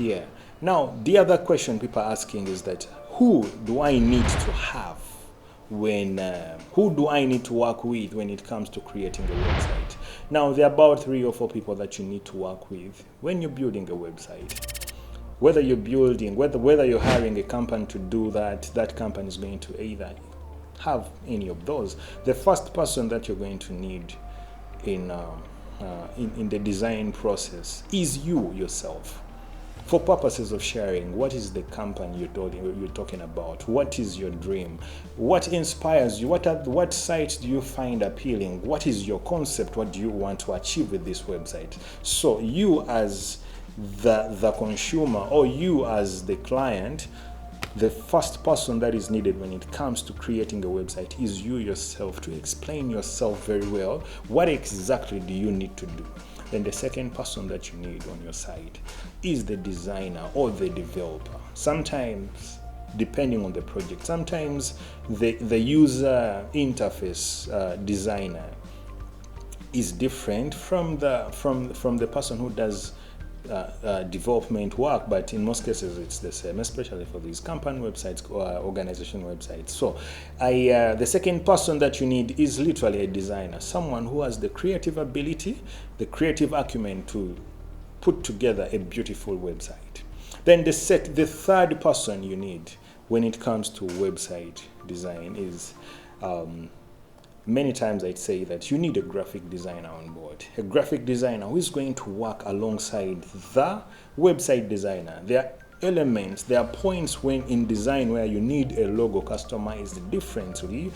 Yeah. Now, the other question people are asking is that who do I need to have who do I need to work with when it comes to creating a website? Now, there are about 3 or 4 people that you need to work with when you're building a website. Whether you're hiring a company to do that, that company is going to either have any of those. The first person that you're going to need in the design process is you yourself. For purposes of sharing, what is the company you're talking about? What is your dream? What inspires you? What sites do you find appealing? What is your concept? What do you want to achieve with this website? So you as the consumer, or you as the client, the first person that is needed when it comes to creating a website is you yourself, to explain yourself very well. What exactly do you need to do? Then the second person that you need on your side is the designer or the developer. Sometimes, depending on the project, sometimes the user interface designer is different from the person who does development work, but in most cases it's the same, especially for these company websites or organization websites. So the second person that you need is literally a designer, someone who has the creative ability, the creative acumen to put together a beautiful website. Then the third person you need when it comes to website design is many times I'd say that you need a graphic designer on board. A graphic designer who is going to work alongside the website designer. There are elements, there are points when in design where you need a logo customized differently.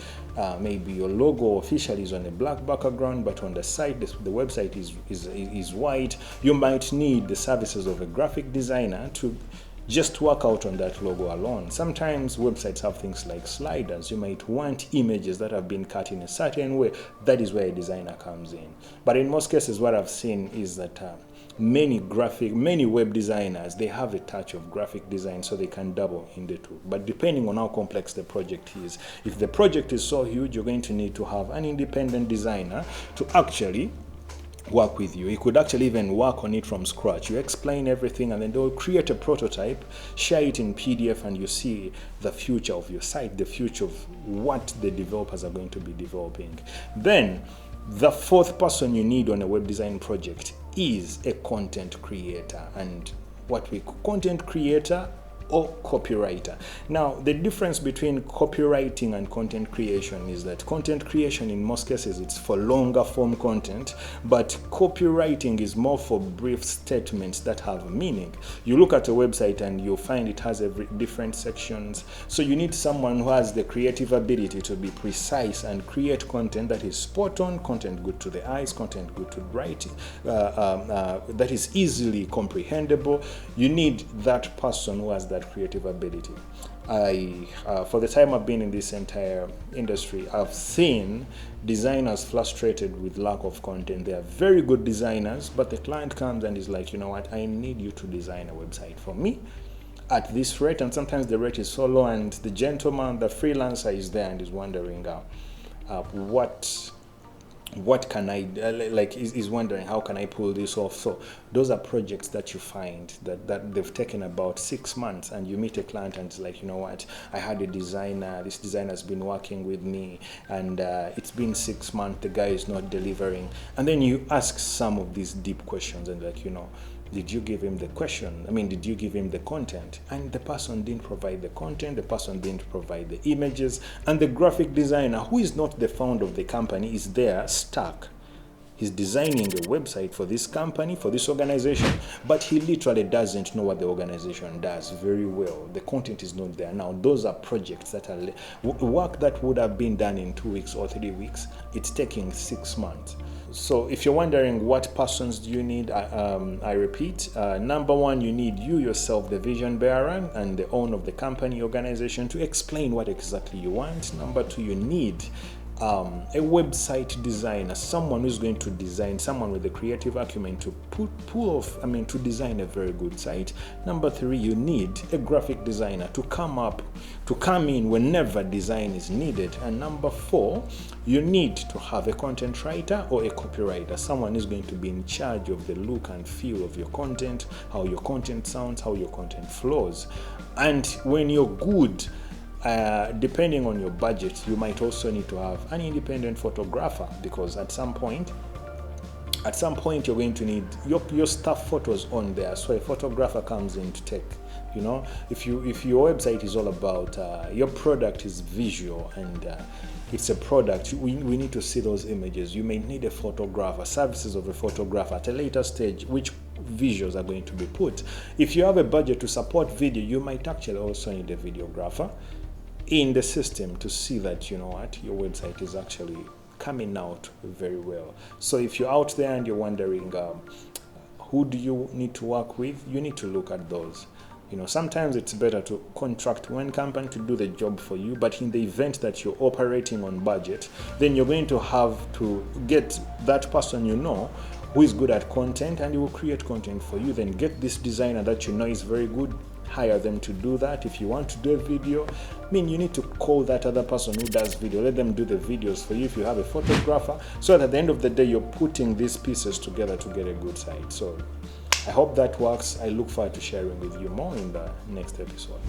Maybe your logo officially is on a black background, but on the site, the website is white. You might need the services of a graphic designer to just work out on that logo alone. Sometimes websites have things like sliders. You might want images that have been cut in a certain way. That is where a designer comes in. But in most cases, what I've seen is that many web designers, they have a touch of graphic design, so they can double in the two. But depending on how complex the project is, if the project is so huge, you're going to need to have an independent designer to actually work with you. He could actually even work on it from scratch. You explain everything and then they'll create a prototype, share it in PDF, and you see the future of your site, the future of what the developers are going to be developing. Then the fourth person you need on a web design project is a content creator, and what we call content creator or copywriter. Now, the difference between copywriting and content creation is that content creation, in most cases, it's for longer form content, but copywriting is more for brief statements that have meaning. You look at a website and you'll find it has different sections. So you need someone who has the creative ability to be precise and create content that is spot on, content good to the eyes, content good to writing, that is easily comprehensible. You need that person who has that creative ability. For the time I've been in this entire industry, I've seen designers frustrated with lack of content. They are very good designers, but the client comes and is like, you know what, I need you to design a website for me at this rate, and sometimes the rate is so low, and the gentleman, the freelancer, is there and is wondering what can I is wondering how can I pull this off. So those are projects that you find that they've taken about 6 months, and you meet a client and it's like, you know what, I had a designer, this designer has been working with me, and it's been 6 months, the guy is not delivering. And then you ask some of these deep questions and like, you know, did you give him the question? Did you give him the content? And the person didn't provide the content, the person didn't provide the images, and the graphic designer, who is not the founder of the company, is there stuck. He's designing a website for this company, for this organization, but he literally doesn't know what the organization does very well. The content is not there. Now, those are projects that are work that would have been done in 2 weeks or 3 weeks. It's taking 6 months. So if you're wondering what persons do you need, I repeat, number one, you need you yourself, the vision bearer and the owner of the company organization, to explain what exactly you want. Number two, you need a website designer, someone who's going to design, someone with the creative acumen to to design a very good site. Number 3, you need a graphic designer to come in whenever design is needed. And number 4, you need to have a content writer or a copywriter, someone who's going to be in charge of the look and feel of your content, how your content sounds, how your content flows. And when you're good, depending on your budget, you might also need to have an independent photographer, because at some point you're going to need your staff photos on there, so a photographer comes in to take, if your website is all about your product is visual and it's a product, we need to see those images. You may need a photographer, services of a photographer at a later stage, which visuals are going to be put. If you have a budget to support video, you might actually also need a videographer in the system to see that your website is actually coming out very well. So if you're out there and you're wondering who do you need to work with, you need to look at those. Sometimes it's better to contract one company to do the job for you, but in the event that you're operating on budget, then you're going to have to get that person who is good at content, and he will create content for you. Then get this designer that is very good, hire them to do that. If you want to do a video, you need to call that other person who does video, let them do the videos for you. If you have a photographer, so that at the end of the day you're putting these pieces together to get a good site. So I hope that works. I look forward to sharing with you more in the next episode.